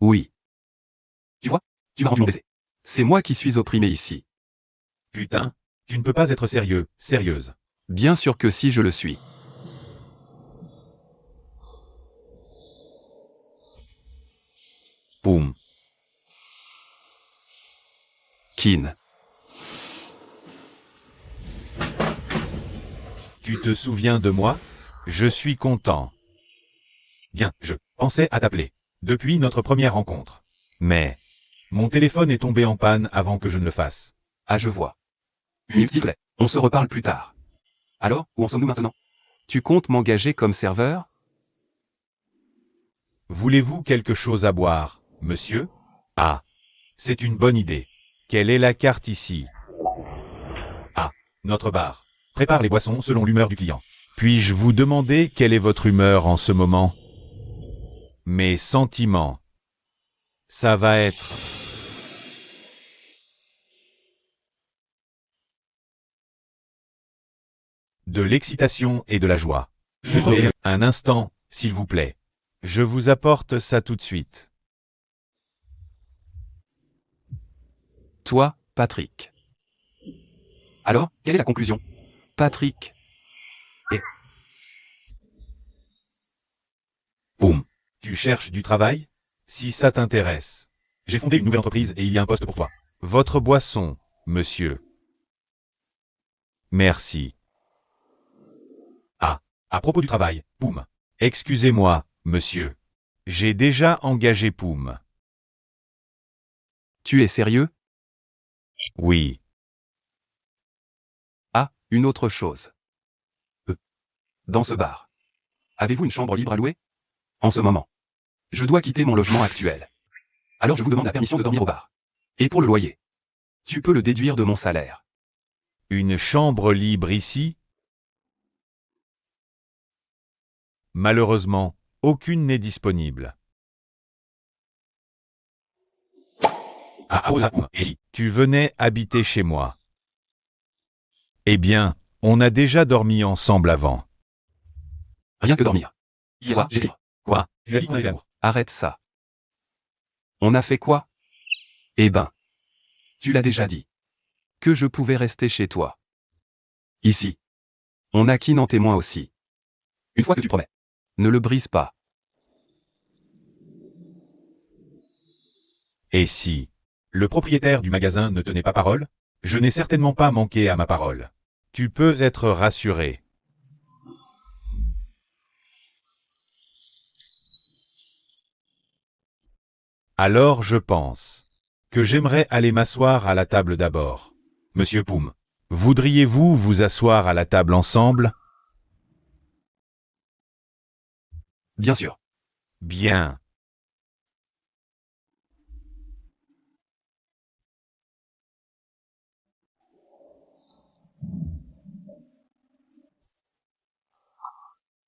Oui. Tu vois, tu m'as rendu mon baiser. C'est moi qui suis opprimé ici. Putain, tu ne peux pas être sérieux, sérieuse. Bien sûr que si je le suis. Boum. Kin. Tu te souviens de moi? Je suis content. Bien, je pensais à t'appeler. Depuis notre première rencontre. Mais, mon téléphone est tombé en panne avant que je ne le fasse. Ah, je vois. S'il te plaît, on se reparle plus tard. Alors, où en sommes-nous maintenant? Tu comptes m'engager comme serveur? Voulez-vous quelque chose à boire, monsieur? Ah, c'est une bonne idée. Quelle est la carte ici? Ah, notre bar. Prépare les boissons selon l'humeur du client. Puis-je vous demander quelle est votre humeur en ce moment? Mes sentiments. Ça va être... de l'excitation et de la joie. Un instant, s'il vous plaît. Je vous apporte ça tout de suite. Toi, Patrick. Alors, quelle est la conclusion? Patrick. Boum. Tu cherches du travail? Si ça t'intéresse. J'ai fondé une nouvelle entreprise et il y a un poste pour toi. Votre boisson, monsieur. Merci. Ah, à propos du travail, Poum. Excusez-moi, monsieur. J'ai déjà engagé Poum. Tu es sérieux? Oui. Ah, une autre chose. Dans ce bar. Avez-vous une chambre libre à louer? En ce moment. Je dois quitter mon logement actuel. Alors je vous demande la permission de dormir au bar. Et pour le loyer. Tu peux le déduire de mon salaire. Une chambre libre ici? Malheureusement, aucune n'est disponible. Et si tu venais habiter chez moi? Eh bien, on a déjà dormi ensemble avant. Rien que dormir. Hier soir, j'ai dit. Quoi? Tu as dit qu'on avait l'amour. Arrête ça. On a fait quoi? Eh ben. Tu l'as déjà dit. Que je pouvais rester chez toi. Ici. On a Kin en témoin aussi. Une fois que tu promets. Ne le brise pas. Et si le propriétaire du magasin ne tenait pas parole? Je n'ai certainement pas manqué à ma parole. Tu peux être rassuré. Alors je pense que j'aimerais aller m'asseoir à la table d'abord. Monsieur Poum, voudriez-vous vous asseoir à la table ensemble? Bien sûr. Bien.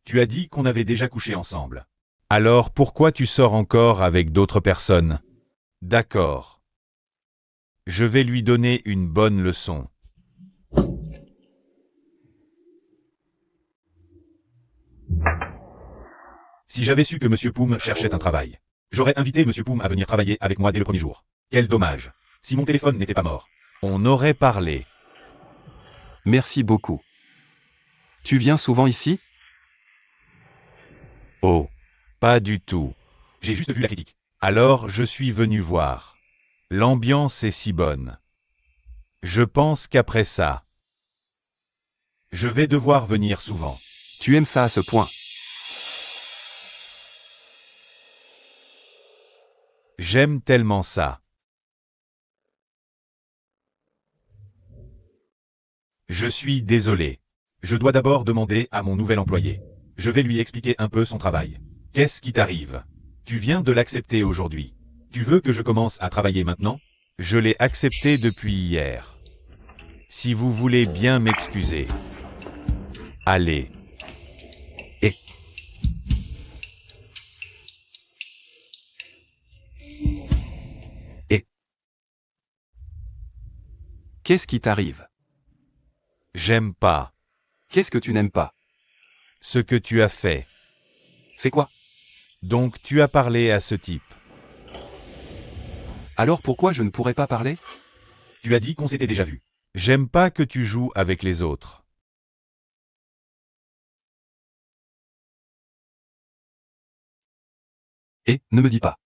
Tu as dit qu'on avait déjà couché ensemble. Alors pourquoi tu sors encore avec d'autres personnes? D'accord. Je vais lui donner une bonne leçon. Si j'avais su que Monsieur Poum cherchait un travail, j'aurais invité Monsieur Poum à venir travailler avec moi dès le premier jour. Quel dommage. Si mon téléphone n'était pas mort, on aurait parlé. Merci beaucoup. Tu viens souvent ici? Oh, pas du tout. J'ai juste vu la critique. Alors je suis venu voir. L'ambiance est si bonne. Je pense qu'après ça, je vais devoir venir souvent. Tu aimes ça à ce point? J'aime tellement ça. Je suis désolé. Je dois d'abord demander à mon nouvel employé. Je vais lui expliquer un peu son travail. Qu'est-ce qui t'arrive? Tu viens de l'accepter aujourd'hui. Tu veux que je commence à travailler maintenant? Je l'ai accepté depuis hier. Si vous voulez bien m'excuser. Allez. Qu'est-ce qui t'arrive? J'aime pas Qu'est-ce que tu n'aimes pas? ce que tu as fait. Fais quoi? Donc tu as parlé à ce type. Alors pourquoi je ne pourrais pas parler? Tu as dit qu'on s'était déjà vu. J'aime pas que tu joues avec les autres. Et, ne me dis pas.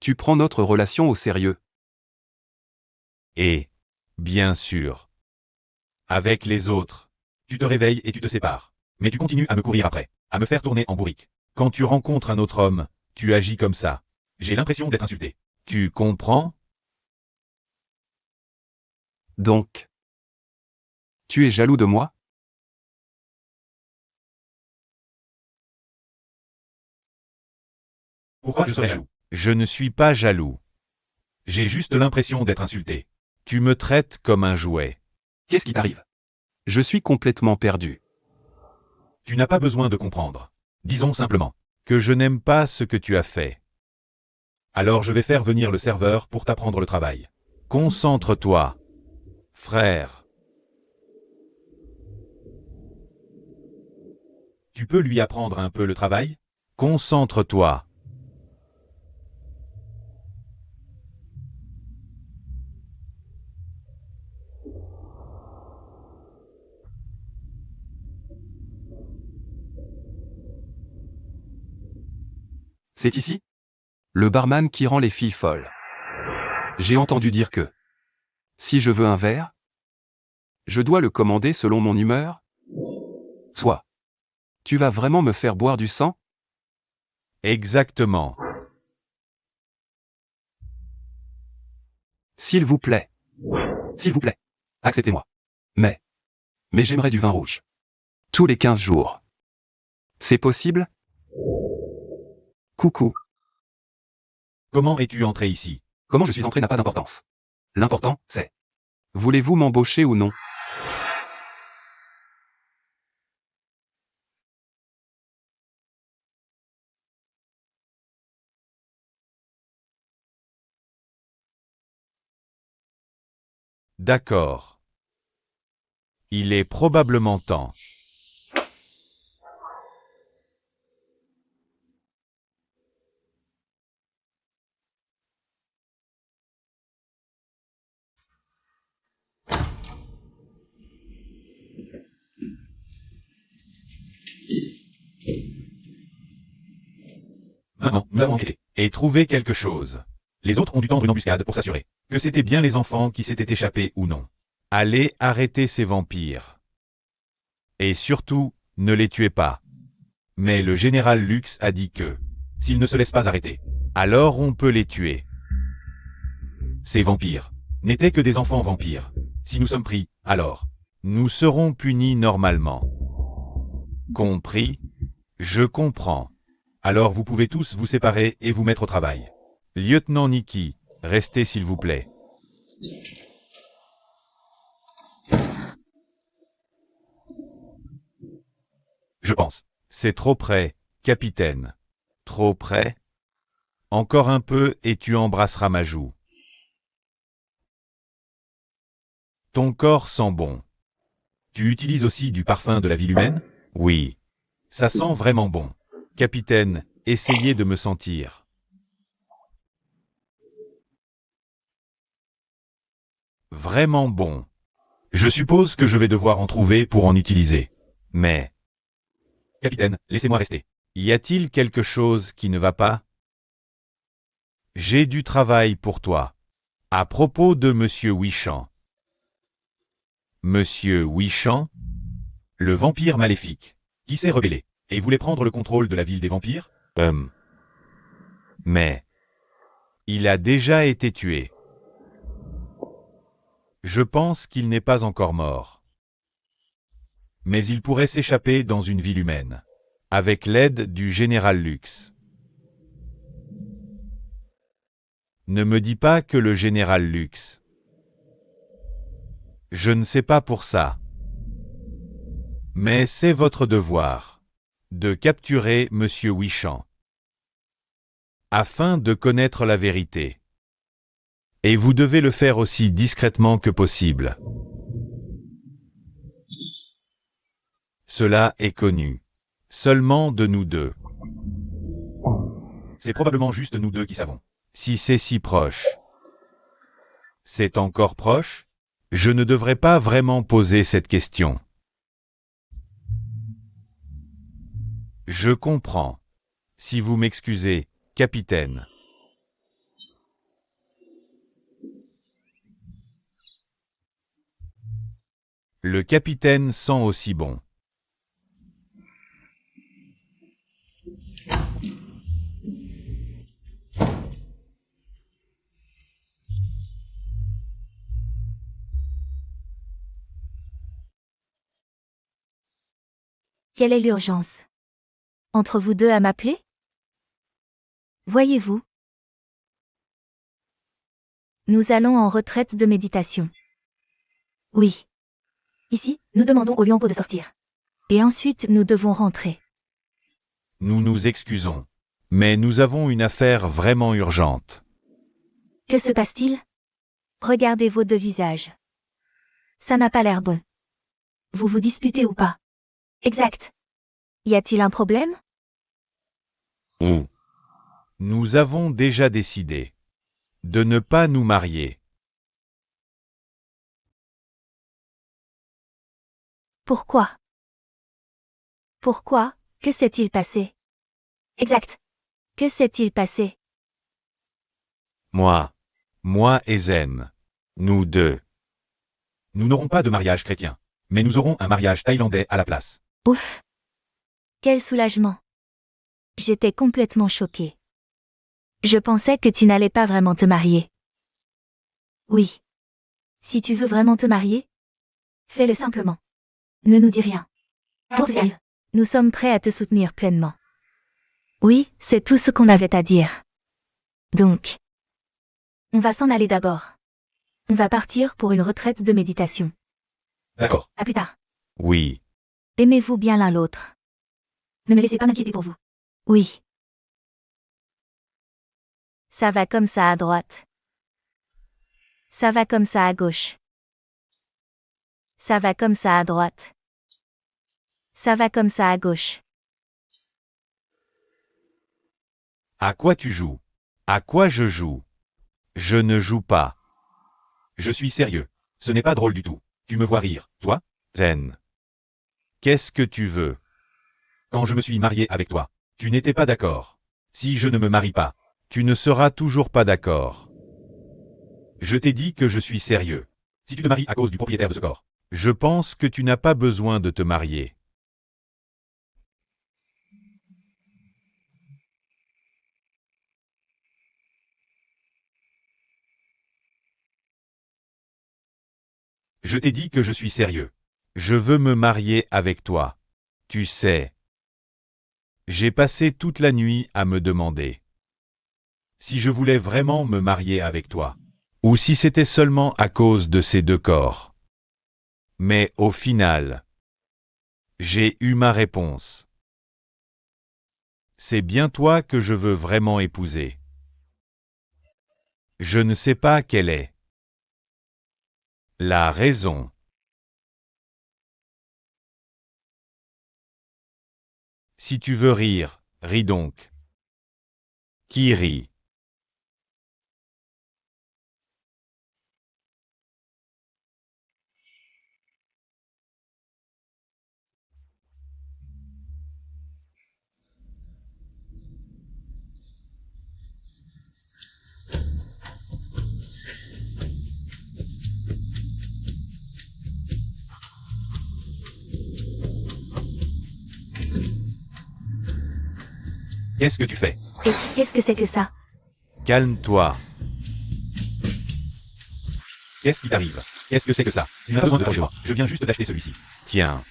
Tu prends notre relation au sérieux. Et, bien sûr, avec les autres, tu te réveilles et tu te sépares. Mais tu continues à me courir après, à me faire tourner en bourrique. Quand tu rencontres un autre homme, tu agis comme ça. J'ai l'impression d'être insulté. Tu comprends? Donc. Tu es jaloux de moi? Pourquoi je serais jaloux? Je ne suis pas jaloux. J'ai juste l'impression d'être insulté. Tu me traites comme un jouet. Qu'est-ce qui t'arrive? Je suis complètement perdu. Tu n'as pas besoin de comprendre. Disons simplement que je n'aime pas ce que tu as fait. Alors je vais faire venir le serveur pour t'apprendre le travail. Concentre-toi, frère. Tu peux lui apprendre un peu le travail? Concentre-toi. C'est ici? Le barman qui rend les filles folles. J'ai entendu dire que si je veux un verre, je dois le commander selon mon humeur? Toi, tu vas vraiment me faire boire du sang? Exactement. S'il vous plaît. S'il vous plaît. Acceptez-moi. Mais j'aimerais du vin rouge. Tous les 15 jours. C'est possible? Coucou. Comment es-tu entré ici? Comment je suis entré n'a pas d'importance. L'important, c'est: voulez-vous m'embaucher ou non? D'accord. Il est probablement temps. Maintenant, nous avons enquêté et trouvé quelque chose. Les autres ont dû tendre une embuscade pour s'assurer que c'était bien les enfants qui s'étaient échappés ou non. Allez arrêter ces vampires. Et surtout, ne les tuez pas. Mais le général Lux a dit que, s'ils ne se laissent pas arrêter, alors on peut les tuer. Ces vampires n'étaient que des enfants vampires. Si nous sommes pris, alors, nous serons punis normalement. Compris? Je comprends. Alors vous pouvez tous vous séparer et vous mettre au travail. Lieutenant Nikki, restez s'il vous plaît. Je pense. C'est trop près, capitaine. Trop près? Encore un peu et tu embrasseras ma joue. Ton corps sent bon. Tu utilises aussi du parfum de la ville humaine? Oui. Ça sent vraiment bon. Capitaine, essayez de me sentir. Vraiment bon. Je suppose que je vais devoir en trouver pour en utiliser. Mais... Capitaine, laissez-moi rester. Y a-t-il quelque chose qui ne va pas? J'ai du travail pour toi. À propos de Monsieur Wichamp. Monsieur Wichamp? Le vampire maléfique, qui s'est rebellé, et voulait prendre le contrôle de la ville des vampires? Mais... il a déjà été tué. Je pense qu'il n'est pas encore mort. Mais il pourrait s'échapper dans une ville humaine, avec l'aide du général Lux. Ne me dis pas que le général Lux. Je ne sais pas pour ça. Mais c'est votre devoir de capturer Monsieur Wichamp, afin de connaître la vérité. Et vous devez le faire aussi discrètement que possible. Cela est connu. Seulement de nous deux. C'est probablement juste nous deux qui savons. Si c'est si proche. C'est encore proche? Je ne devrais pas vraiment poser cette question. Je comprends. Si vous m'excusez, capitaine. Le capitaine sent aussi bon. Quelle est l'urgence? Entre vous deux à m'appeler? Voyez-vous? Nous allons en retraite de méditation. Oui. Ici, nous demandons au Lianpo de sortir. Et ensuite, nous devons rentrer. Nous nous excusons. Mais nous avons une affaire vraiment urgente. Que se passe-t-il? Regardez vos deux visages. Ça n'a pas l'air bon. Vous vous disputez ou pas? Exact. Y a-t-il un problème? Nous avons déjà décidé de ne pas nous marier. Pourquoi? Pourquoi? Que s'est-il passé? Exact. Que s'est-il passé? Moi et Zen, nous deux. Nous n'aurons pas de mariage chrétien, mais nous aurons un mariage thaïlandais à la place. Ouf. Quel soulagement. J'étais complètement choquée. Je pensais que tu n'allais pas vraiment te marier. Oui. Si tu veux vraiment te marier, fais-le simplement. Ne nous dis rien. Poursuive. Nous sommes prêts à te soutenir pleinement. Oui, c'est tout ce qu'on avait à dire. Donc, on va s'en aller d'abord. On va partir pour une retraite de méditation. D'accord. À plus tard. Oui. Aimez-vous bien l'un l'autre. Ne me laissez pas m'inquiéter pour vous. Oui. Ça va comme ça à droite. Ça va comme ça à gauche. Ça va comme ça à droite. Ça va comme ça à gauche. À quoi tu joues? À quoi je joue? Je ne joue pas. Je suis sérieux. Ce n'est pas drôle du tout. Tu me vois rire, toi, Zen. Qu'est-ce que tu veux? Quand je me suis marié avec toi, tu n'étais pas d'accord. Si je ne me marie pas, tu ne seras toujours pas d'accord. Je t'ai dit que je suis sérieux. Si tu te maries à cause du propriétaire de ce corps, je pense que tu n'as pas besoin de te marier. Je t'ai dit que je suis sérieux. Je veux me marier avec toi. Tu sais. J'ai passé toute la nuit à me demander si je voulais vraiment me marier avec toi, ou si c'était seulement à cause de ces deux corps. Mais au final, j'ai eu ma réponse. C'est bien toi que je veux vraiment épouser. Je ne sais pas quelle est la raison. Si tu veux rire, ris donc. Qui rit? Qu'est-ce que tu fais? Et qu'est-ce que c'est que ça? Calme-toi. Qu'est-ce qui t'arrive? Qu'est-ce que c'est que ça? Tu n'as pas besoin de toi. Je viens juste d'acheter celui-ci. Tiens.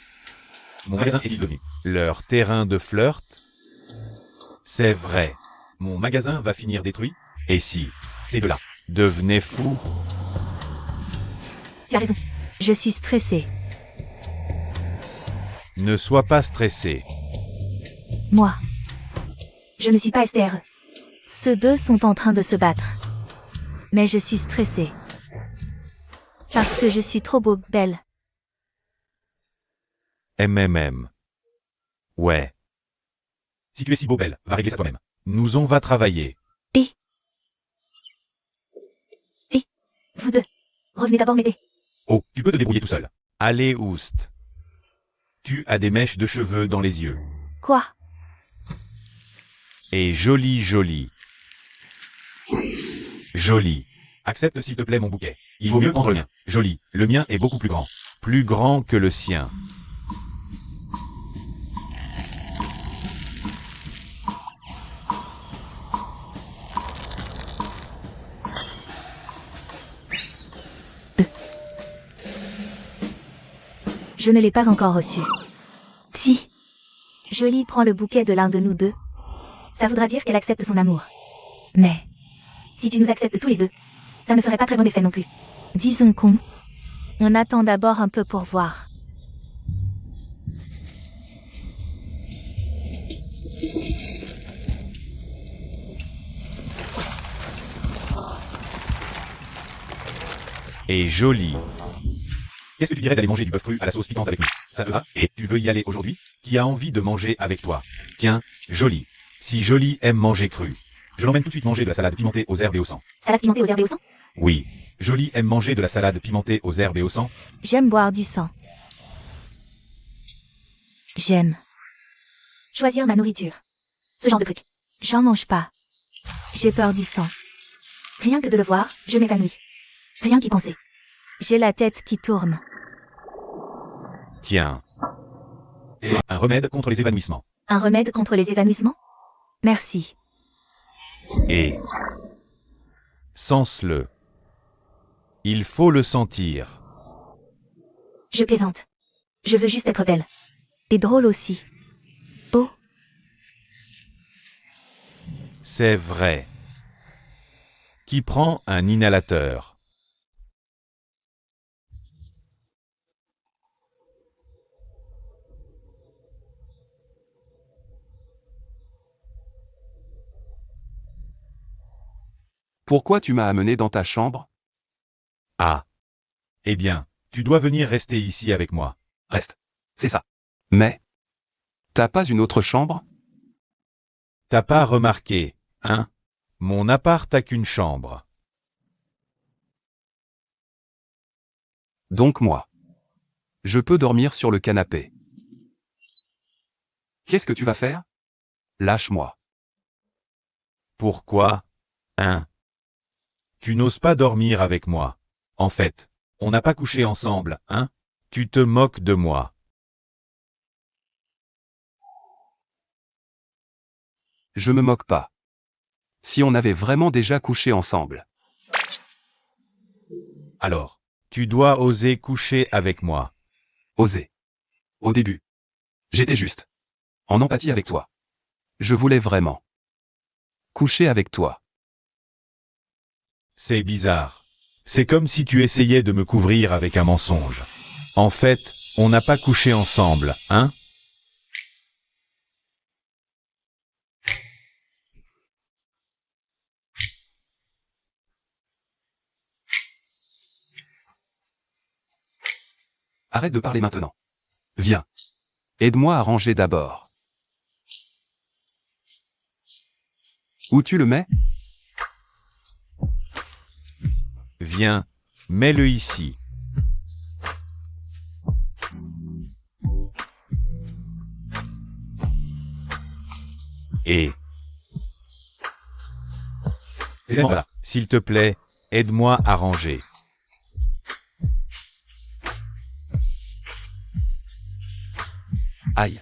Mon magasin est-il devenu leur terrain de flirt? C'est vrai. Mon magasin va finir détruit? Et si ces deux-là devenaient fous? Tu as raison. Je suis stressée. Ne sois pas stressé. Moi. Je ne suis pas Esther. Ceux deux sont en train de se battre. Mais je suis stressée. Parce que je suis trop belle. MMM. Ouais. Si tu es si beau, belle, va régler ça toi-même. Nous on va travailler. Et vous deux. Revenez d'abord m'aider. Oh, tu peux te débrouiller tout seul. Allez, Oust. Tu as des mèches de cheveux dans les yeux. Quoi? Et joli, joli. Joli. Accepte s'il te plaît mon bouquet. Il vaut mieux prendre le mien. Joli. Le mien est beaucoup plus grand. Plus grand que le sien. Je ne l'ai pas encore reçu. Si. Jolie prend le bouquet de l'un de nous deux. Ça voudra dire qu'elle accepte son amour. Mais, si tu nous acceptes tous les deux, ça ne ferait pas très bon effet non plus. Disons on attend d'abord un peu pour voir. Et joli. Qu'est-ce que tu dirais d'aller manger du bœuf cru à la sauce piquante avec nous? Ça te va? Et tu veux y aller aujourd'hui? Qui a envie de manger avec toi? Tiens, Jolie. Si Jolie aime manger cru, je l'emmène tout de suite manger de la salade pimentée aux herbes et au sang. Salade pimentée aux herbes et au sang? Oui. Jolie aime manger de la salade pimentée aux herbes et au sang. J'aime boire du sang. J'aime choisir ma nourriture. Ce genre de truc. J'en mange pas. J'ai peur du sang. Rien que de le voir, je m'évanouis. Rien qu'y penser. J'ai la tête qui tourne. Tiens. Un remède contre les évanouissements. Un remède contre les évanouissements? Merci. Et sens-le. Il faut le sentir. Je plaisante. Je veux juste être belle. Et drôle aussi. Oh, C'est vrai. Qui prend un inhalateur? Pourquoi tu m'as amené dans ta chambre? Ah. Eh bien, tu dois venir rester ici avec moi. Reste. C'est ça. Mais, t'as pas une autre chambre? T'as pas remarqué, hein? Mon appart a qu'une chambre. Donc moi. Je peux dormir sur le canapé. Qu'est-ce que tu vas faire? Lâche-moi. Pourquoi, hein? Tu n'oses pas dormir avec moi. En fait, on n'a pas couché ensemble, hein? Tu te moques de moi. Je me moque pas. Si on avait vraiment déjà couché ensemble. Alors, tu dois oser coucher avec moi. Oser. Au début. J'étais juste. En empathie avec toi. Je voulais vraiment. Coucher avec toi. C'est bizarre. C'est comme si tu essayais de me couvrir avec un mensonge. En fait, on n'a pas couché ensemble, hein? Arrête de parler maintenant. Viens. Aide-moi à ranger d'abord. Où tu le mets? Viens, mets-le ici. Et... Voilà, s'il te plaît, aide-moi à ranger. Aïe.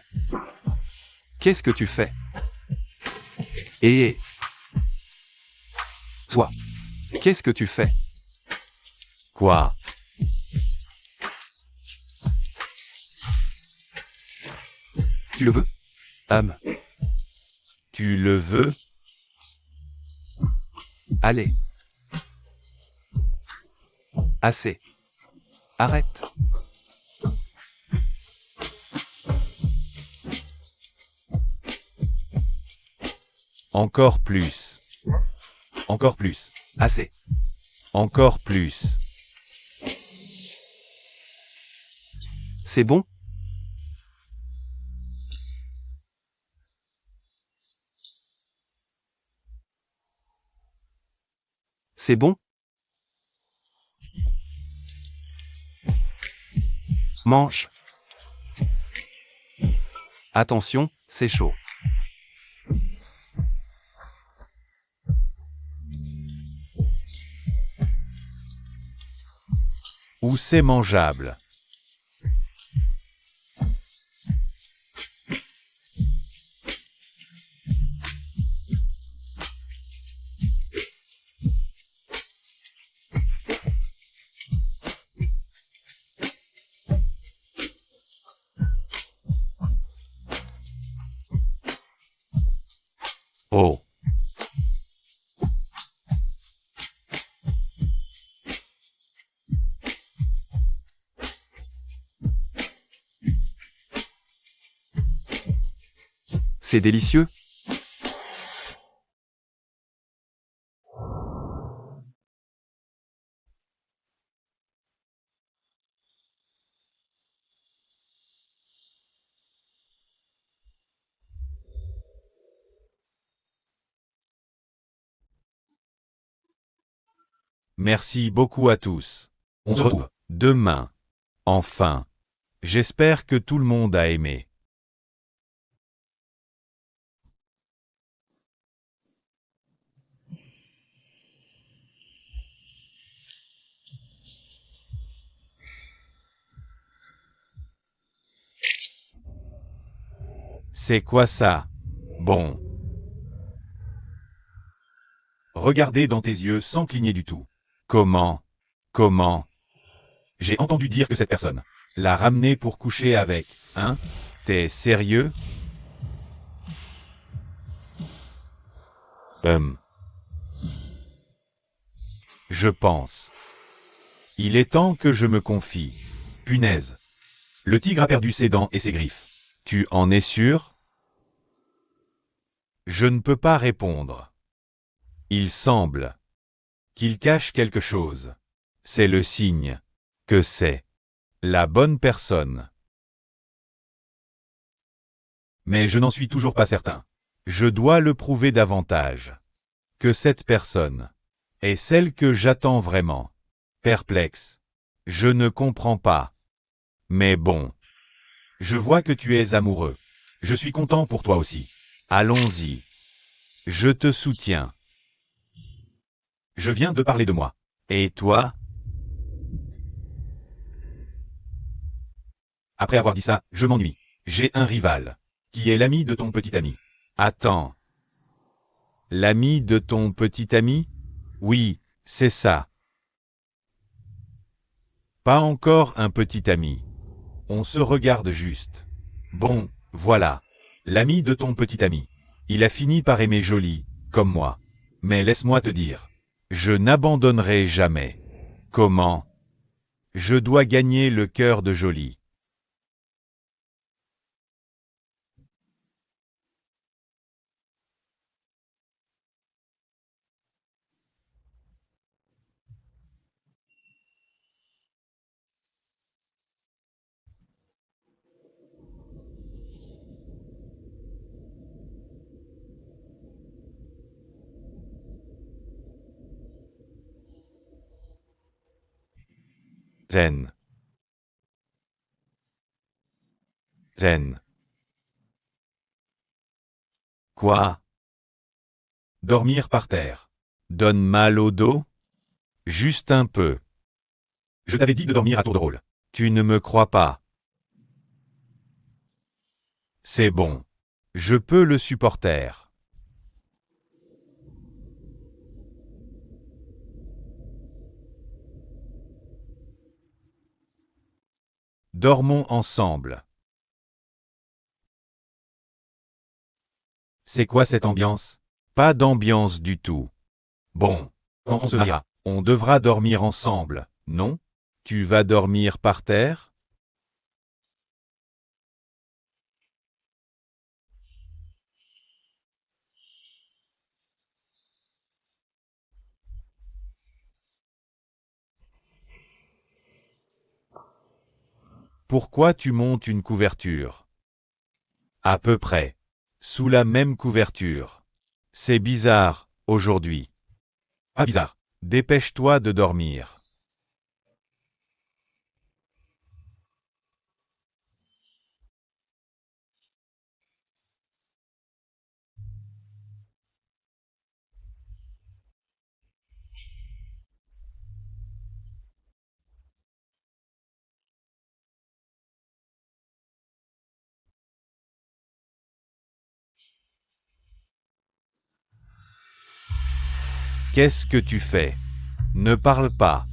Qu'est-ce que tu fais? Et... Toi. Qu'est-ce que tu fais? Quoi? Tu le veux? Tu le veux? Allez. Assez. Arrête. Encore plus. Encore plus. Assez. Encore plus. C'est bon? C'est bon? Mange. Attention, c'est chaud. Ou c'est mangeable. Oh. C'est délicieux. Merci beaucoup à tous. On se retrouve demain. Enfin. J'espère que tout le monde a aimé. C'est quoi ça? Bon. Regardez dans tes yeux sans cligner du tout. Comment? J'ai entendu dire que cette personne l'a ramené pour coucher avec, hein? T'es sérieux? Je pense. Il est temps que je me confie. Punaise. Le tigre a perdu ses dents et ses griffes. Tu en es sûr? Je ne peux pas répondre. Il semble qu'il cache quelque chose. C'est le signe que c'est la bonne personne. Mais je n'en suis toujours pas certain. Je dois le prouver davantage. Que cette personne est celle que j'attends vraiment. Perplexe. Je ne comprends pas. Mais bon. Je vois que tu es amoureux. Je suis content pour toi aussi. Allons-y. Je te soutiens. Je viens de parler de moi. Et toi? Après avoir dit ça, je m'ennuie. J'ai un rival. Qui est l'ami de ton petit ami. Attends. L'ami de ton petit ami? Oui, c'est ça. Pas encore un petit ami. On se regarde juste. Bon, voilà. L'ami de ton petit ami. Il a fini par aimer Jolie, comme moi. Mais laisse-moi te dire. Je n'abandonnerai jamais. Comment? Je dois gagner le cœur de Jolie. Zen. Zen. Quoi? Dormir par terre. Donne mal au dos? Juste un peu. Je t'avais dit de dormir à tour de rôle. Tu ne me crois pas. C'est bon. Je peux le supporter. Dormons ensemble. C'est quoi cette ambiance? Pas d'ambiance du tout. Bon, quand on se mariera, on devra dormir ensemble, non? Tu vas dormir par terre? Pourquoi tu montes une couverture? À peu près. Sous la même couverture. C'est bizarre, aujourd'hui. Pas bizarre. Dépêche-toi de dormir. Qu'est-ce que tu fais? Ne parle pas.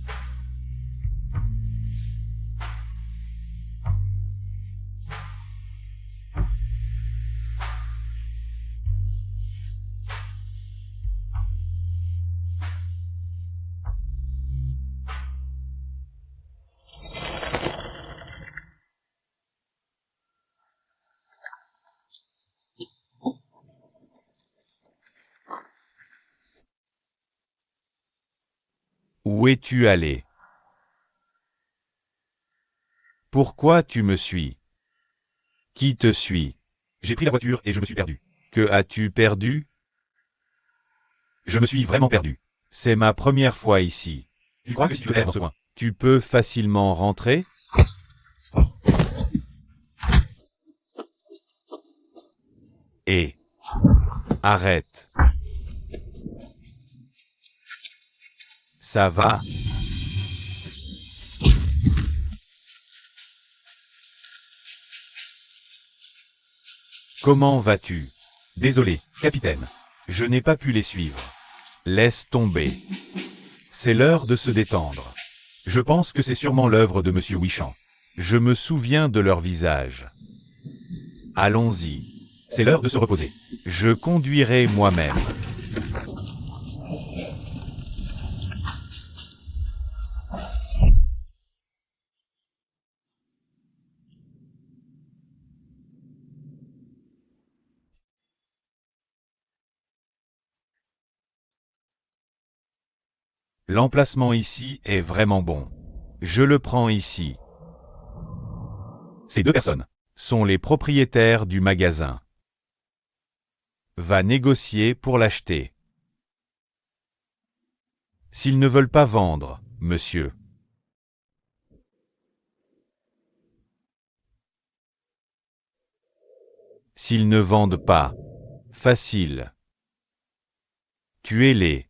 Où es-tu allé? Pourquoi tu me suis? Qui te suit? J'ai pris la voiture et je me suis perdu. Que as-tu perdu? Je me suis vraiment perdu. C'est ma première fois ici. Tu crois que si tu te perds dans ce coin, Tu peux facilement rentrer? Et arrête. Ça va? Comment vas-tu? désolé, capitaine. Je n'ai pas pu les suivre. Laisse tomber. C'est l'heure de se détendre. Je pense que c'est sûrement l'œuvre de Monsieur Wichand. Je me souviens de leur visage. Allons-y. C'est l'heure de se reposer. Je conduirai moi-même. L'emplacement ici est vraiment bon. Je le prends ici. Ces deux personnes Sont les propriétaires du magasin. Va négocier pour l'acheter. S'ils ne veulent pas vendre, monsieur. S'ils ne vendent pas, facile. Tuez-les.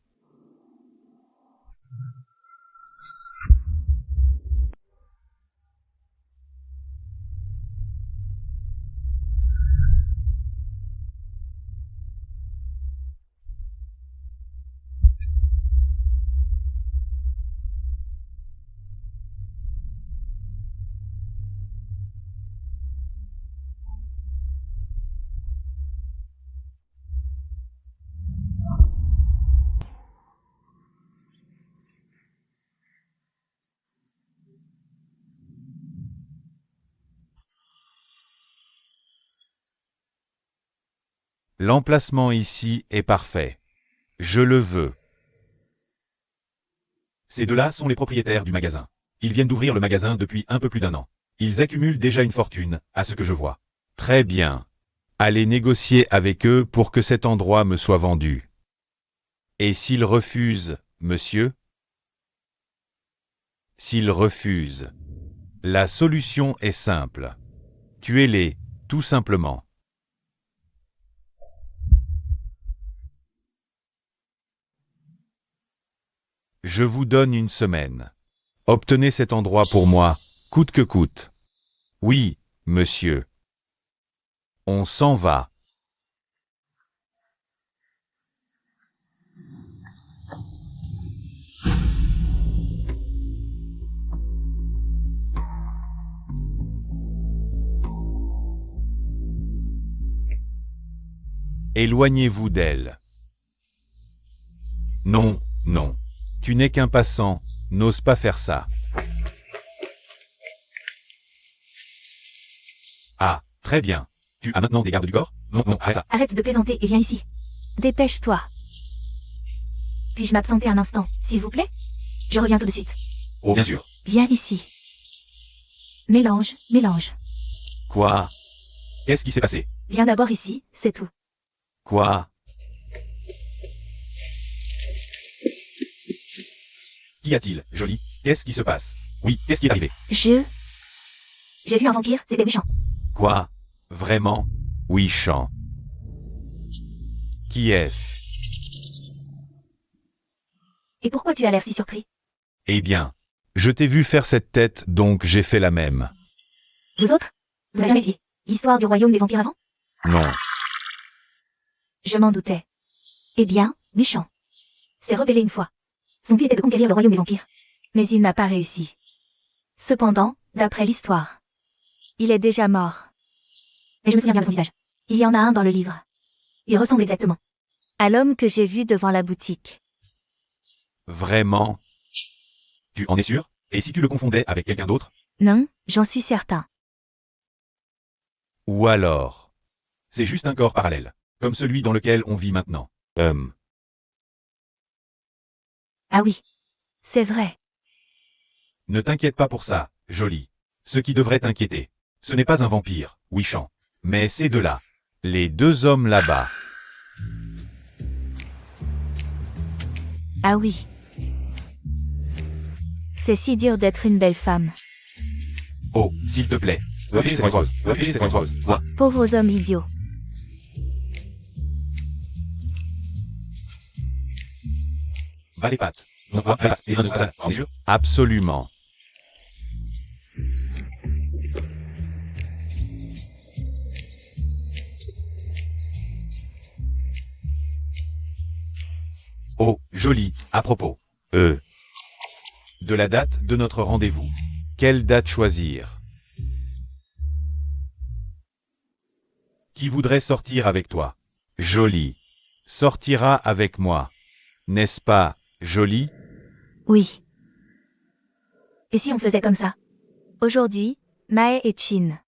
L'emplacement ici est parfait. Je le veux. Ces deux-là sont les propriétaires du magasin. Ils viennent d'ouvrir le magasin depuis un peu plus d'1 an. Ils accumulent déjà une fortune, à ce que je vois. Très bien. Allez négocier avec eux pour que cet endroit me soit vendu. Et s'ils refusent, monsieur? S'ils refusent, la solution est simple. Tuez-les, tout simplement. Je vous donne une semaine. Obtenez cet endroit pour moi, coûte que coûte. Oui, monsieur. On s'en va. Éloignez-vous d'elle. Non, non. Tu n'es qu'un passant, n'ose pas faire ça. Ah, très bien. Tu as maintenant des gardes du corps? Non, non, arrête ça. Arrête de plaisanter et viens ici. Dépêche-toi. Puis-je m'absenter un instant, s'il vous plaît? Je reviens tout de suite. Oh, bien sûr. Viens ici. Mélange, mélange. Quoi? Qu'est-ce qui s'est passé? Viens d'abord ici, c'est tout. Quoi? Qu'y a-t-il, Jolie? Qu'est-ce qui se passe? Oui, qu'est-ce qui est arrivé? J'ai vu un vampire, c'était méchant. Quoi? Vraiment? Oui, Chant. Qui est-ce? Et pourquoi tu as l'air si surpris? Eh bien, je t'ai vu faire cette tête, donc j'ai fait la même. Vous autres? Vous n'avez jamais vu l'histoire du royaume des vampires avant? Non. Je m'en doutais. Eh bien, méchant. s'est rebellé une fois. Son but était de conquérir le royaume des vampires. Mais il n'a pas réussi. Cependant, d'après l'histoire, il est déjà mort. Et je me souviens bien de son visage. Il y en a un dans le livre. Il ressemble exactement à l'homme que j'ai vu devant la boutique. Vraiment? Tu en es sûr? Et si tu le confondais avec quelqu'un d'autre? Non, j'en suis certain. Ou alors, c'est juste un corps parallèle, comme celui dans lequel on vit maintenant. Ah oui. C'est vrai. Ne t'inquiète pas pour ça, Jolie. Ce qui devrait t'inquiéter, ce n'est pas un vampire, Wishan, mais ces deux-là. Les deux hommes là-bas. Ah oui. C'est si dur d'être une belle femme. Oh, s'il te plaît. Pauvres hommes idiots. Va les pattes. Absolument. Oh, joli, à propos. De la date de notre rendez-vous. Quelle date choisir? Qui voudrait sortir avec toi? Jolie. Sortira avec moi. N'est-ce pas, Jolie? Oui. Et si on faisait comme ça? Aujourd'hui, Mae et Chin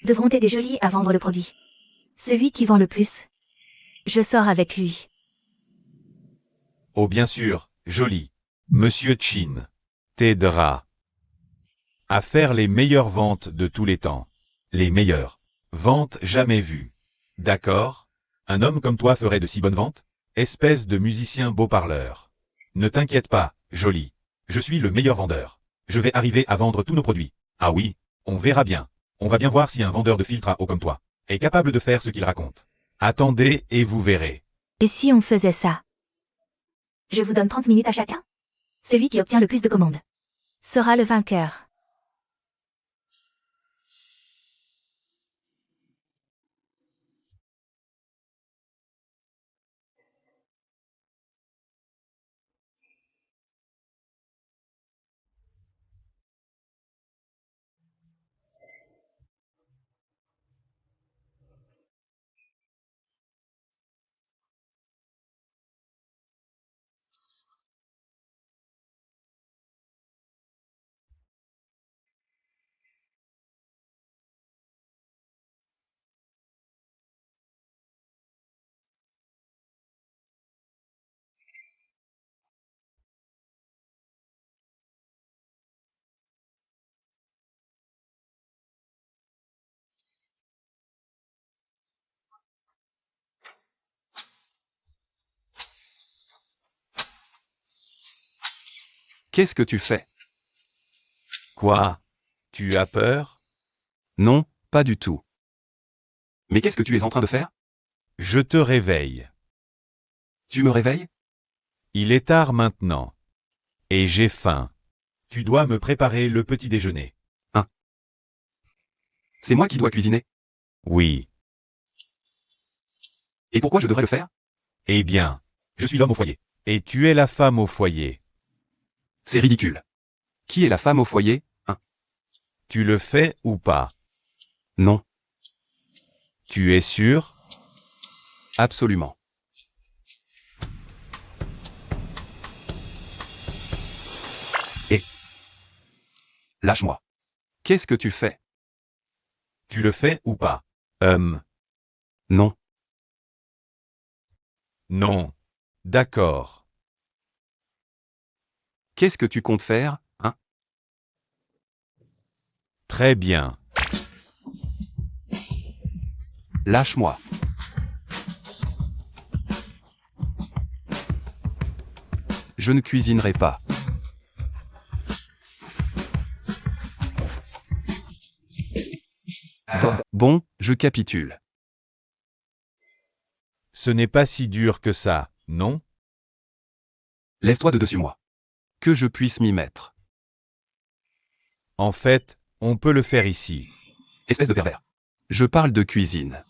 devront aider Jolie à vendre le produit. Celui qui vend le plus. Je sors avec lui. Oh bien sûr, Jolie. Monsieur Chin t'aidera à faire les meilleures ventes de tous les temps. Les meilleures ventes jamais vues. D'accord? Un homme comme toi ferait de si bonnes ventes? Espèce de musicien beau parleur. Ne t'inquiète pas, Jolie. Je suis le meilleur vendeur. Je vais arriver à vendre tous nos produits. Ah oui, on verra bien. On va bien voir si un vendeur de filtre à eau comme toi est capable de faire ce qu'il raconte. Attendez et vous verrez. Et si on faisait ça? Je vous donne 30 minutes à chacun. Celui qui obtient le plus de commandes sera le vainqueur. Qu'est-ce que tu fais? Quoi? Tu as peur? Non, pas du tout. Mais qu'est-ce que tu es en train de faire? Je te réveille. Tu me réveilles? Il est tard maintenant. Et j'ai faim. Tu dois me préparer le petit déjeuner. C'est moi qui dois cuisiner. Oui. Et pourquoi je devrais le faire? Eh bien, je suis l'homme au foyer. Et tu es la femme au foyer. C'est ridicule. Qui est la femme au foyer? Tu le fais ou pas? Non, Tu es sûr? absolument. Lâche-moi. Qu'est-ce que tu fais? Tu le fais ou pas? Non, Non. D'accord. qu'est-ce que tu comptes faire, hein? Très bien. Lâche-moi. Je ne cuisinerai pas. Bon, je capitule. Ce n'est pas si dur que ça, non? Lève-toi de dessus moi. Que je puisse m'y mettre. En fait, on peut le faire ici. Espèce de pervers. Je parle de cuisine.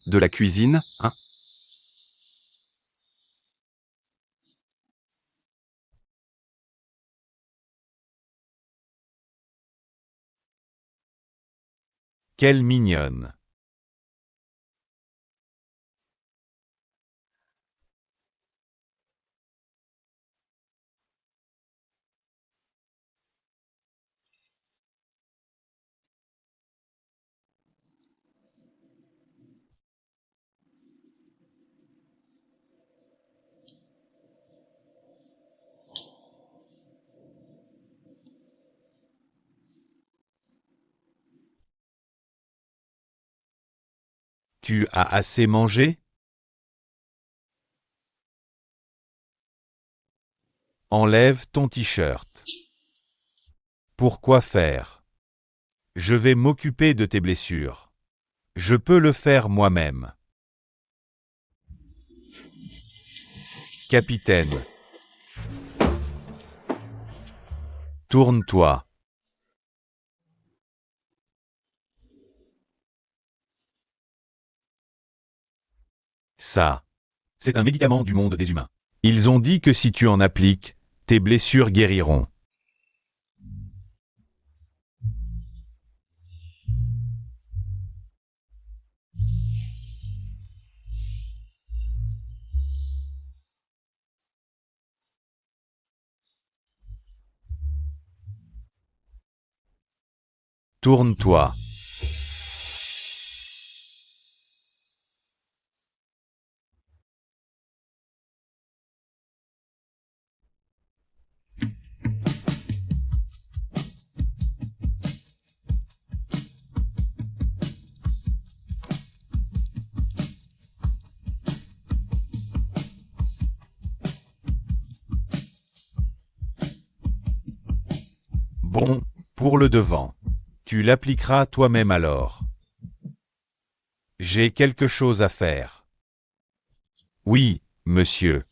De la cuisine, hein? Quelle mignonne. Tu as assez mangé? Enlève ton t-shirt. Pourquoi faire? Je vais m'occuper de tes blessures. Je peux le faire moi-même. Capitaine. Tourne-toi. Ça. C'est un médicament du monde des humains. Ils ont dit que si tu en appliques, tes blessures guériront. Tourne-toi. Bon, pour le devant. Tu l'appliqueras toi-même alors. J'ai quelque chose à faire. Oui, monsieur.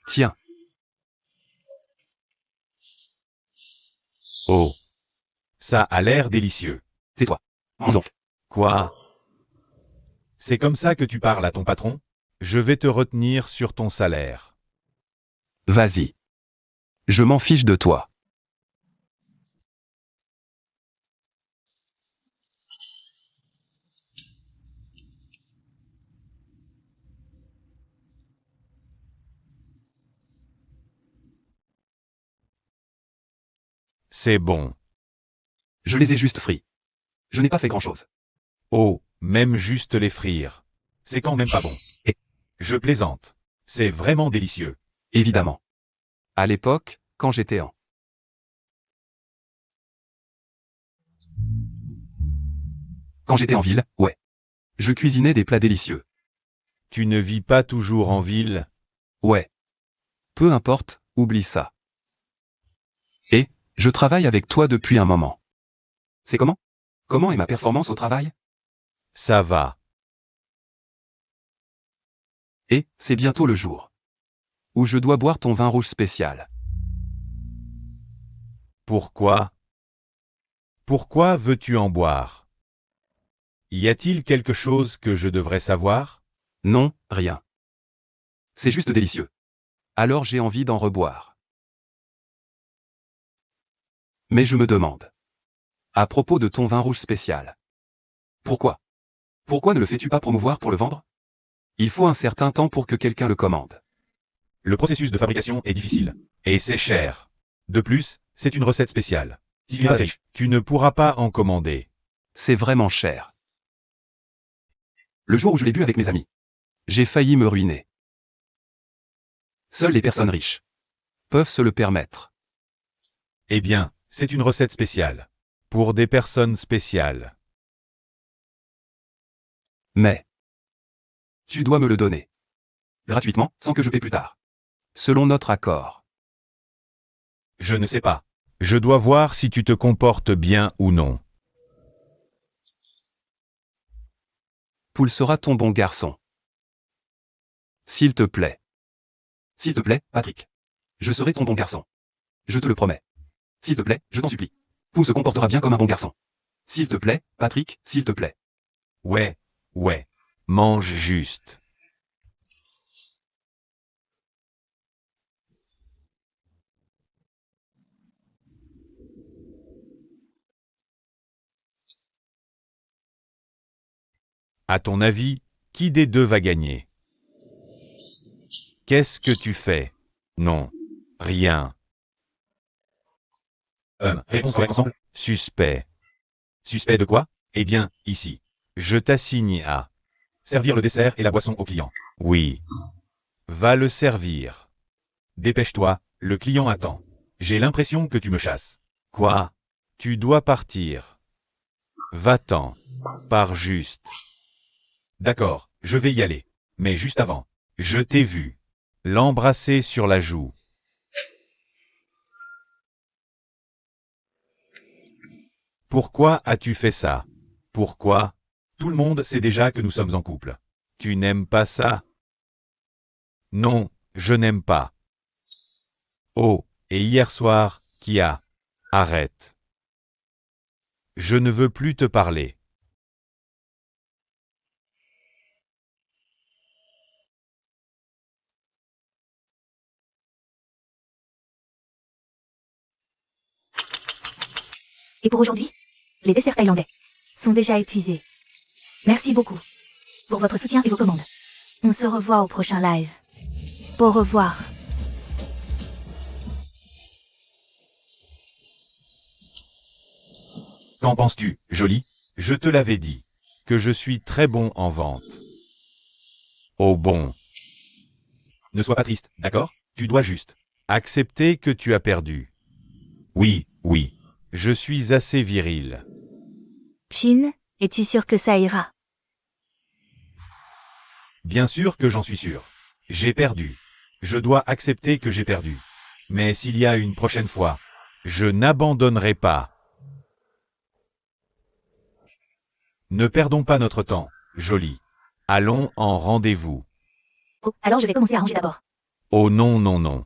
Tiens, Oh. Ça a l'air délicieux. tais-toi. Mange donc. Quoi? C'est comme ça que tu parles à ton patron? Je vais te retenir sur ton salaire. Vas-y. Je m'en fiche de toi. C'est bon. Je les ai juste frits. Je n'ai pas fait grand-chose. Oh, même juste les frire. C'est quand même pas bon. Et- Je plaisante. C'est vraiment délicieux. Évidemment. À l'époque, quand j'étais en... Quand j'étais en ville, ouais. Je cuisinais des plats délicieux. Tu ne vis pas toujours en ville? Ouais. Peu importe, oublie ça. Et, je travaille avec toi depuis un moment. C'est comment? Comment est ma performance au travail? Ça va. Et, c'est bientôt le jour. Où je dois boire ton vin rouge spécial. Pourquoi? Pourquoi veux-tu en boire? Y a-t-il quelque chose que je devrais savoir? Non, rien. C'est juste délicieux. Alors j'ai envie d'en reboire. Mais je me demande. À propos de ton vin rouge spécial. Pourquoi? Pourquoi ne le fais-tu pas promouvoir pour le vendre? Il faut un certain temps pour que quelqu'un le commande. Le processus de fabrication est difficile. Et c'est cher. De plus, c'est une recette spéciale. Si tu n'es pas riche, tu ne pourras pas en commander. C'est vraiment cher. Le jour où je l'ai bu avec mes amis, j'ai failli me ruiner. Seules les personnes riches peuvent se le permettre. Eh bien, c'est une recette spéciale. Pour des personnes spéciales. Mais tu dois me le donner. Gratuitement, sans que je paie plus tard. Selon notre accord. Je ne sais pas. Je dois voir si tu te comportes bien ou non. Poul sera ton bon garçon. S'il te plaît. S'il te plaît, Patrick. Je serai ton bon garçon. Je te le promets. S'il te plaît, je t'en supplie. Poul se comportera bien comme un bon garçon. S'il te plaît, Patrick, s'il te plaît. Ouais. Mange juste. À ton avis, qui des deux va gagner? Qu'est-ce que tu fais? Non. Rien. Réponse correcte ensemble. Suspect. Suspect de quoi? Eh bien, ici. Je t'assigne à servir le dessert et la boisson au client. Oui. Va le servir. Dépêche-toi, le client attend. J'ai l'impression que tu me chasses. Quoi? Tu dois partir. Va-t'en. Pars juste. D'accord, je vais y aller. Mais juste avant. Je t'ai vu. L'embrasser sur la joue. Pourquoi as-tu fait ça? Pourquoi? Tout le monde sait déjà que nous sommes en couple. Tu n'aimes pas ça? Non, je n'aime pas. Oh, et hier soir, qui a? Arrête. Je ne veux plus te parler. Et pour aujourd'hui, les desserts thaïlandais sont déjà épuisés. Merci beaucoup pour votre soutien et vos commandes. On se revoit au prochain live. Au revoir. Qu'en penses-tu, jolie? Je te l'avais dit, que je suis très bon en vente. Oh bon. Ne sois pas triste, d'accord? Tu dois juste accepter que tu as perdu. Oui. Je suis assez viril. Chin, es-tu sûr que ça ira? Bien sûr que j'en suis sûr. J'ai perdu. Je dois accepter que j'ai perdu. Mais s'il y a une prochaine fois, je n'abandonnerai pas. Ne perdons pas notre temps, jolie. Allons en rendez-vous. Oh, alors je vais commencer à ranger d'abord. Oh non.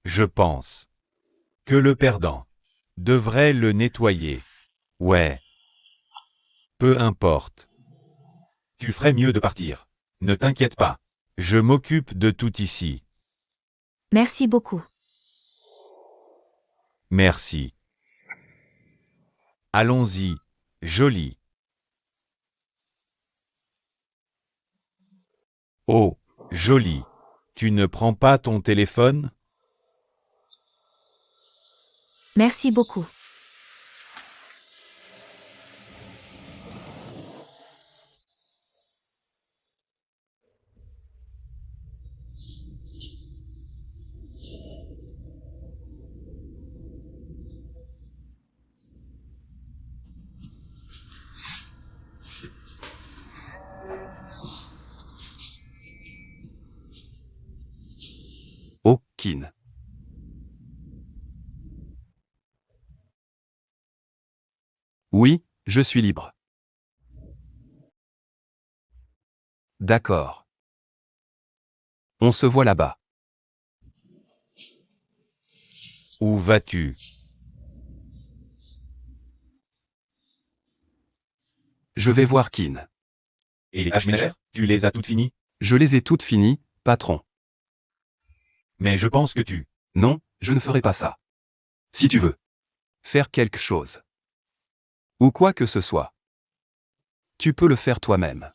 Je pense que le perdant devrait le nettoyer. Ouais. Peu importe. Tu ferais mieux de partir. Ne t'inquiète pas. Je m'occupe de tout ici. Merci beaucoup. Merci. Allons-y, jolie. Oh, jolie. Tu ne prends pas ton téléphone? Merci beaucoup. Oh, Kin. Oui, je suis libre. D'accord. On se voit là-bas. Où vas-tu? Je vais voir Kin. Et les tâches ménagères? Tu les as toutes finies? Je les ai toutes finies, patron. Mais je pense que tu... Non, je ne ferai pas ça. Si tu veux. Faire quelque chose. Ou quoi que ce soit. Tu peux le faire toi-même.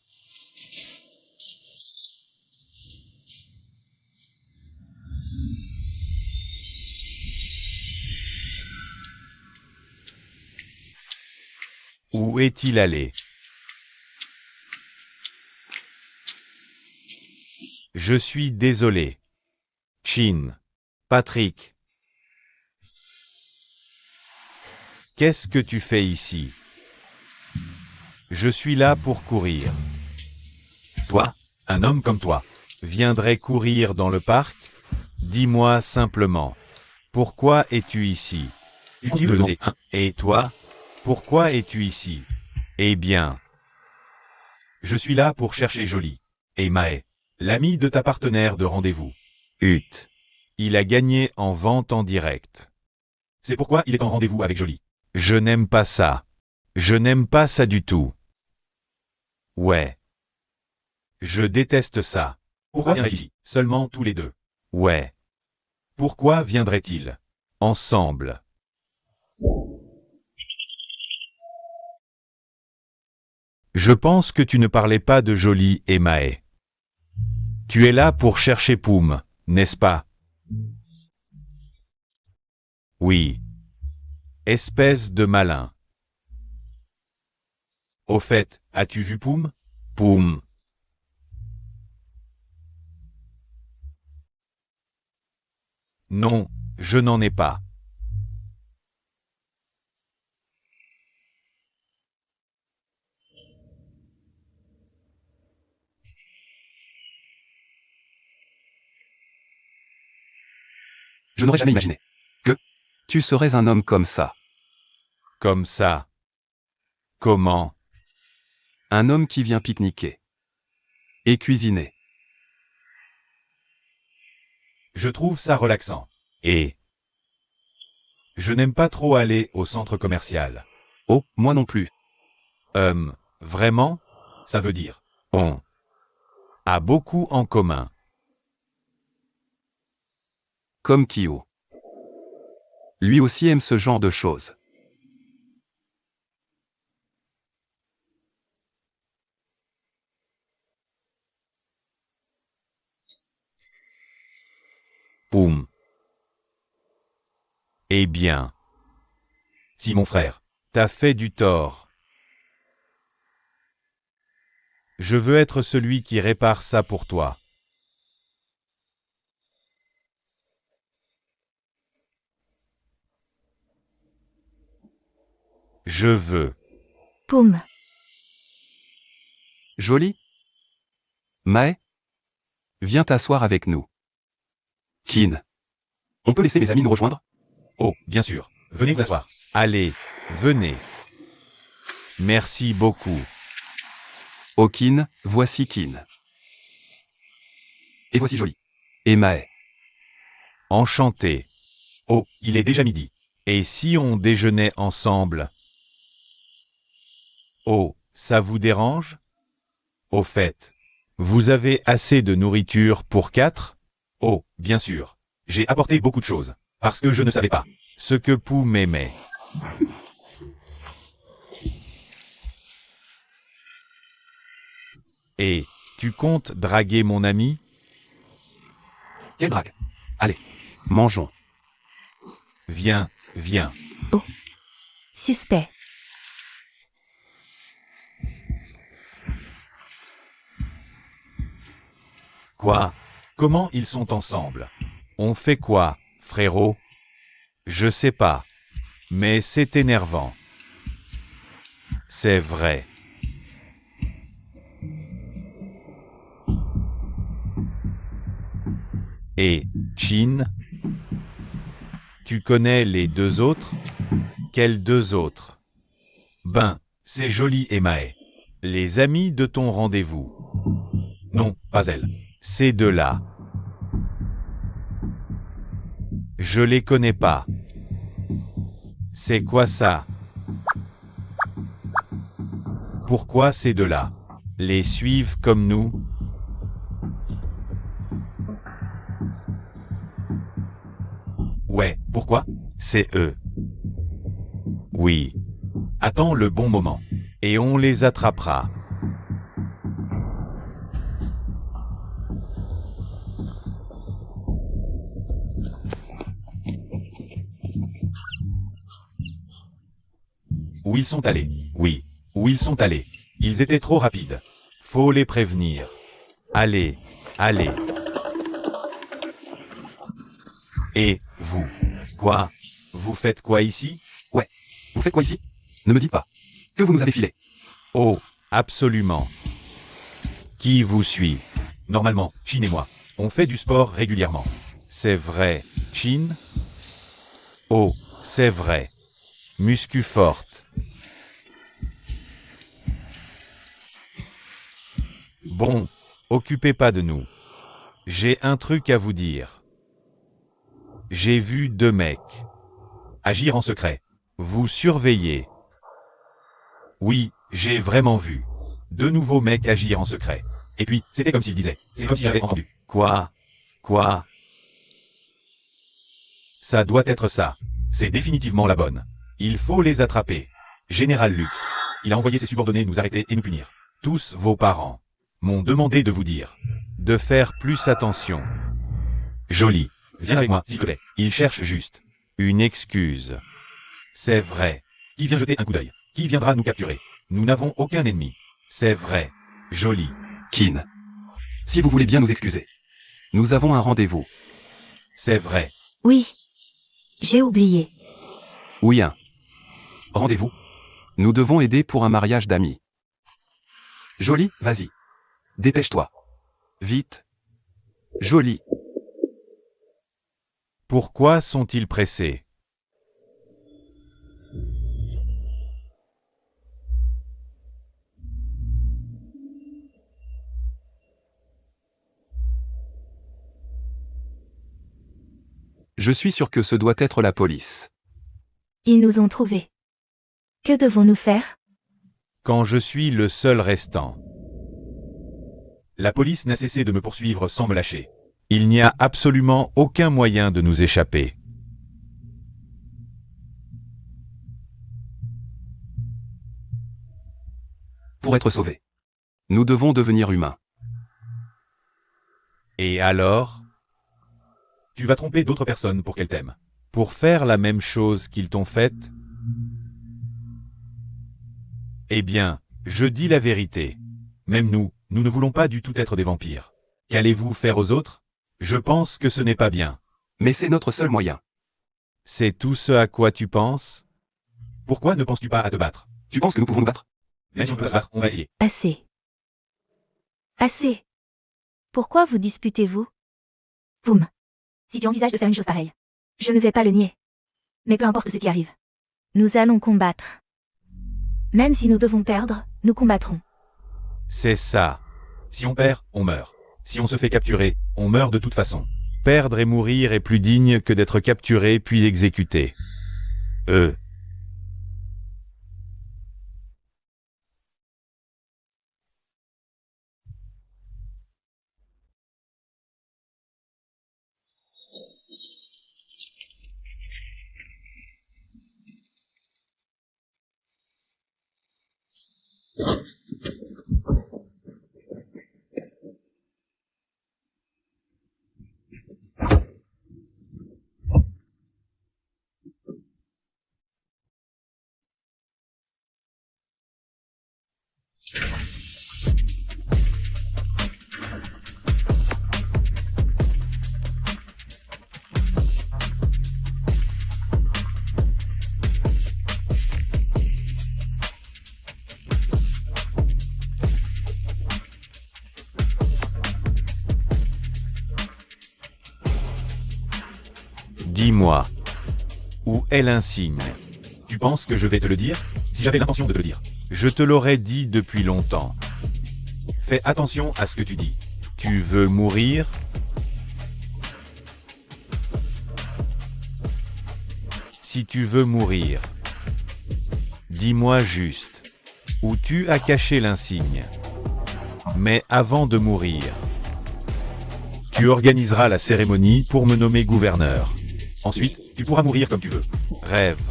Où est-il allé? Je suis désolé. Chin. Patrick. Qu'est-ce que tu fais ici? Je suis là pour courir. Toi, un homme comme toi. viendrait courir dans le parc? Dis-moi simplement. Pourquoi es-tu ici? Inutile de demander, hein. Et toi? Pourquoi es-tu ici? Eh bien, Je suis là pour chercher Jolie. Et Mae, l'ami de ta partenaire de rendez-vous. Hut. Il a gagné en vente en direct. C'est pourquoi il est en rendez-vous avec Jolie. Je n'aime pas ça. Je n'aime pas ça du tout. Ouais. Je déteste ça. Pourquoi viendrait ici, seulement tous les deux? Ouais. Pourquoi viendrait-il? Ensemble. Je pense que tu ne parlais pas de Jolie et Mae. Tu es là pour chercher Poum, n'est-ce pas? Oui. Espèce de malin. Au fait, as-tu vu Poum? Poum. Non, je n'en ai pas. Je n'aurais jamais imaginé que tu serais un homme comme ça. Comme ça. Comment? Un homme qui vient pique-niquer. Et cuisiner. Je trouve ça relaxant. Et Je n'aime pas trop aller au centre commercial. Oh, moi non plus. Vraiment? Ça veut dire. On a beaucoup en commun. Comme Kyo. Lui aussi aime ce genre de choses. Poum. Eh bien, Si mon frère. t'as fait du tort. Je veux être celui qui répare ça pour toi. Je veux. Poum. Joli? Mae? Viens t'asseoir avec nous. Kin. On peut laisser mes amis nous rejoindre? Oh, bien sûr. Venez vous asseoir. Allez, venez. Merci beaucoup. Oh Kin, voici Kin. Et voici Joli. Et Mae. Enchanté. Oh, il est déjà midi. Et si on déjeunait ensemble? Oh, ça vous dérange? Au fait, vous avez assez de nourriture pour 4? Oh, bien sûr. J'ai apporté beaucoup de choses. Parce que je ne savais pas. Ce que Poum aimait. Et, tu comptes draguer mon ami? Quelle drague. Allez, mangeons. Viens, viens. Suspect. Quoi? Comment ils sont ensemble? On fait quoi, frérot? Je sais pas. Mais c'est énervant. C'est vrai. Et, Chin? Tu connais les deux autres? Quels deux autres? Ben, c'est Jolie et Mae. Les amis de ton rendez-vous. Non, pas elle. Ces deux-là. Je les connais pas. C'est quoi ça? Pourquoi ces deux-là les suivent comme nous? Ouais, pourquoi? C'est eux. Oui. Attends le bon moment. Et on les attrapera. Où ils sont allés? Oui. Où ils sont allés? Ils étaient trop rapides. Faut les prévenir. Allez, allez. Et, vous? Quoi? Vous faites quoi ici? Vous faites quoi ici? Ne me dites pas que vous nous avez filé. Oh, absolument. Qui vous suit? Normalement, Chin et moi, on fait du sport régulièrement. C'est vrai, Chin? Oh, c'est vrai. Muscu forte. Bon, occupez pas de nous. J'ai un truc à vous dire. J'ai vu 2 mecs. Agir en secret. Vous surveillez. Oui, j'ai vraiment vu. 2 nouveaux mecs agir en secret. Et puis, c'était comme s'ils disaient. C'est comme si j'avais entendu. Quoi? Quoi? Ça doit être ça. C'est définitivement la bonne. Il faut les attraper. Général Lux. Il a envoyé ses subordonnés nous arrêter et nous punir. Tous vos parents m'ont demandé de vous dire. De faire plus attention. Joli. Viens avec moi, s'il te plaît. Il cherche juste une excuse. C'est vrai. Qui vient jeter un coup d'œil? Qui viendra nous capturer? Nous n'avons aucun ennemi. C'est vrai. Joli. Kin. Si vous voulez bien nous excuser. Nous avons un rendez-vous. C'est vrai. Oui. J'ai oublié. Oui, un rendez-vous. Nous devons aider pour un mariage d'amis. Joli, vas-y. Dépêche-toi. Vite. Joli. Pourquoi sont-ils pressés? Je suis sûr que ce doit être la police. Ils nous ont trouvés. Que devons-nous faire? Quand je suis le seul restant. La police n'a cessé de me poursuivre sans me lâcher. Il n'y a absolument aucun moyen de nous échapper. Pour être sauvés. Nous devons devenir humains. Et alors? Tu vas tromper d'autres personnes pour qu'elles t'aiment. Pour faire la même chose qu'ils t'ont faite? Eh bien, je dis la vérité. Même nous, nous ne voulons pas du tout être des vampires. Qu'allez-vous faire aux autres? Je pense que ce n'est pas bien. Mais c'est notre seul moyen. C'est tout ce à quoi tu penses? Pourquoi ne penses-tu pas à te battre? Tu penses que nous pouvons nous battre? Même si on peut pas se battre, on va essayer. Assez. Assez. Pourquoi vous disputez-vous? Boum. Si tu envisages de faire une chose pareille. Je ne vais pas le nier. Mais peu importe ce qui arrive. Nous allons combattre. Même si nous devons perdre, nous combattrons. C'est ça. Si on perd, on meurt. Si on se fait capturer, on meurt de toute façon. Perdre et mourir est plus digne que d'être capturé puis exécuté. Dis-moi. Où est l'insigne? Tu penses que je vais te le dire? Si j'avais l'intention de te le dire. Je te l'aurais dit depuis longtemps. Fais attention à ce que tu dis. Tu veux mourir? Si tu veux mourir, dis-moi juste où tu as caché l'insigne. Mais avant de mourir, tu organiseras la cérémonie pour me nommer gouverneur. Ensuite, tu pourras mourir comme tu veux. Rêve.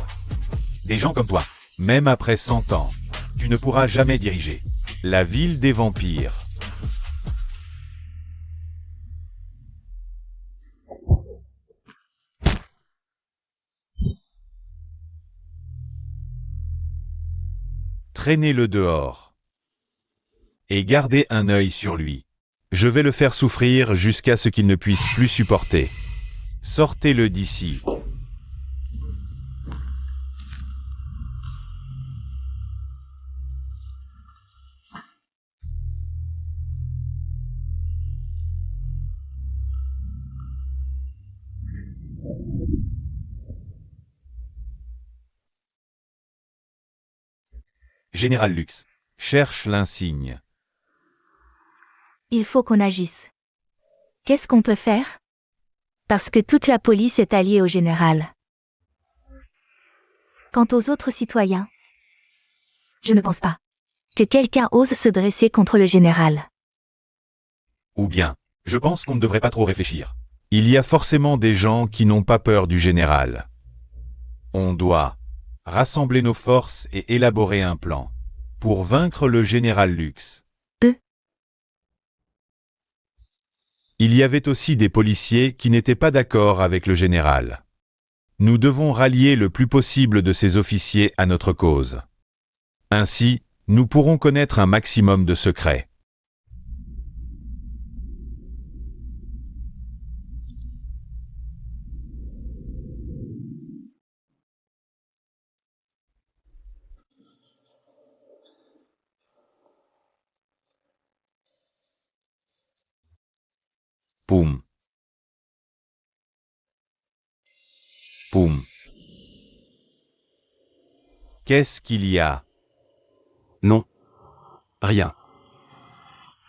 Des gens comme toi, même après 100 ans, tu ne pourras jamais diriger la ville des vampires. Traînez-le dehors. Et gardez un œil sur lui. Je vais le faire souffrir jusqu'à ce qu'il ne puisse plus supporter. Sortez-le d'ici. Général Lux. Cherche l'insigne. Il faut qu'on agisse. Qu'est-ce qu'on peut faire? Parce que toute la police est alliée au général. Quant aux autres citoyens, je ne pense pas que quelqu'un ose se dresser contre le général. Ou bien, je pense qu'on ne devrait pas trop réfléchir. Il y a forcément des gens qui n'ont pas peur du général. On doit rassembler nos forces et élaborer un plan pour vaincre le général Lux. Il y avait aussi des policiers qui n'étaient pas d'accord avec le général. Nous devons rallier le plus possible de ces officiers à notre cause. Ainsi, nous pourrons connaître un maximum de secrets. Poum. Poum. Qu'est-ce qu'il y a? Non. Rien.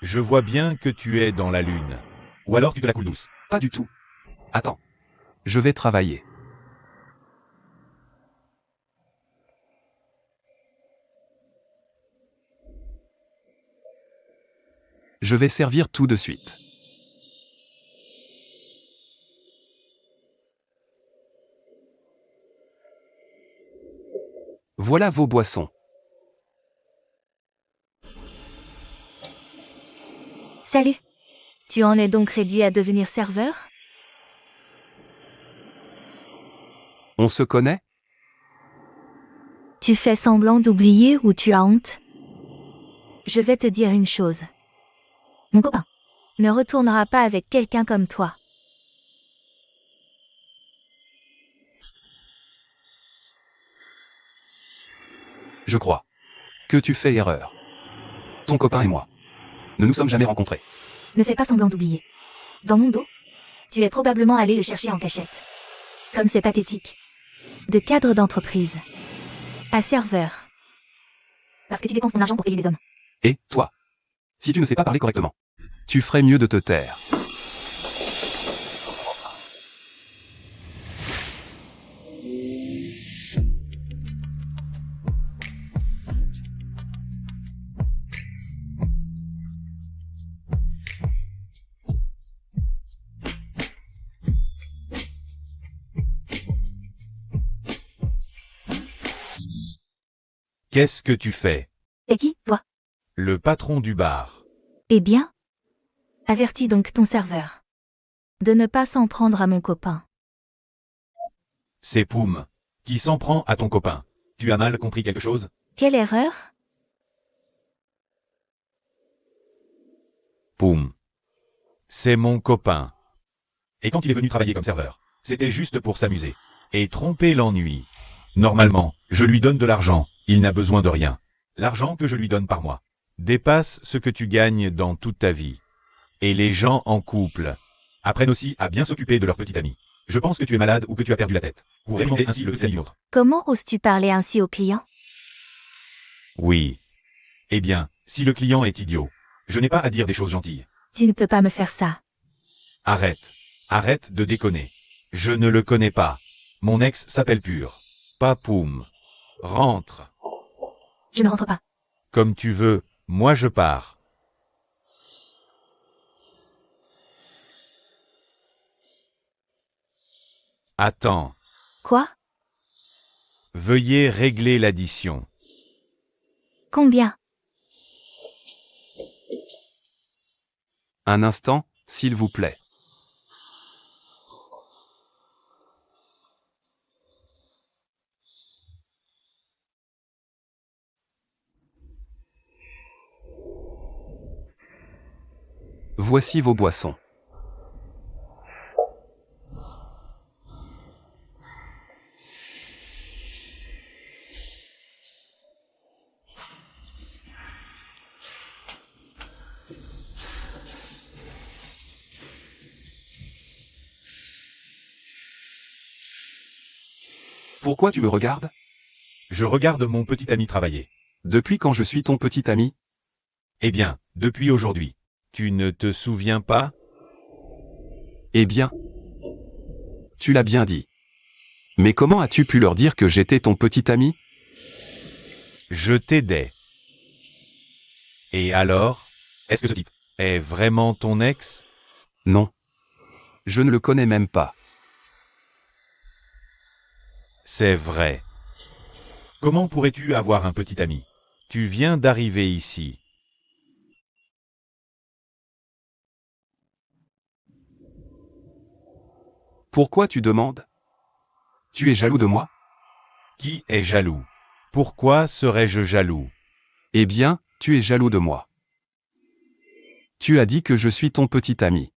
Je vois bien que tu es dans la lune. Ou alors tu te la coules douce. Pas du tout. Attends. Je vais travailler. Je vais servir tout de suite. Voilà vos boissons. Salut. Tu en es donc réduit à devenir serveur? On se connaît? Tu fais semblant d'oublier ou tu as honte? Je vais te dire une chose. Mon copain ne retournera pas avec quelqu'un comme toi. Je crois que tu fais erreur. Ton copain et moi ne nous sommes jamais rencontrés. Ne fais pas semblant d'oublier. Dans mon dos, tu es probablement allé le chercher en cachette. Comme c'est pathétique. De cadre d'entreprise à serveur. Parce que tu dépenses ton argent pour payer des hommes. Et, toi, si tu ne sais pas parler correctement, tu ferais mieux de te taire. Qu'est-ce que tu fais? C'est qui, toi? Le patron du bar. Eh bien, avertis donc ton serveur de ne pas s'en prendre à mon copain. C'est Poum. Qui s'en prend à ton copain. Tu as mal compris quelque chose? Quelle erreur? Poum. C'est mon copain. Et quand il est venu travailler comme serveur, c'était juste pour s'amuser. Et tromper l'ennui. Normalement, je lui donne de l'argent, il n'a besoin de rien. L'argent que je lui donne par mois dépasse ce que tu gagnes dans toute ta vie. Et les gens en couple apprennent aussi à bien s'occuper de leur petit ami. Je pense que tu es malade ou que tu as perdu la tête. Pour réprimer ainsi le petit ami autre. Comment oses-tu parler ainsi au client? Oui. Eh bien, si le client est idiot, je n'ai pas à dire des choses gentilles. Tu ne peux pas me faire ça. Arrête. Arrête de déconner. Je ne le connais pas. Mon ex s'appelle Pur. Pas Poum. Rentre. Je ne rentre pas. Comme tu veux, moi je pars. Attends. Quoi? Veuillez régler l'addition. Combien? Un instant, s'il vous plaît. Voici vos boissons. Pourquoi tu me regardes? Je regarde mon petit ami travailler. Depuis quand je suis ton petit ami? Eh bien, depuis aujourd'hui. Tu ne te souviens pas? Eh bien. Tu l'as bien dit. Mais comment as-tu pu leur dire que j'étais ton petit ami? Je t'aidais. Et alors? Est-ce que ce type est vraiment ton ex? Non. Je ne le connais même pas. C'est vrai. Comment pourrais-tu avoir un petit ami? Tu viens d'arriver ici. Pourquoi tu demandes? Tu es jaloux de moi? Qui est jaloux? Pourquoi serais-je jaloux? Eh bien, tu es jaloux de moi. Tu as dit que je suis ton petit ami.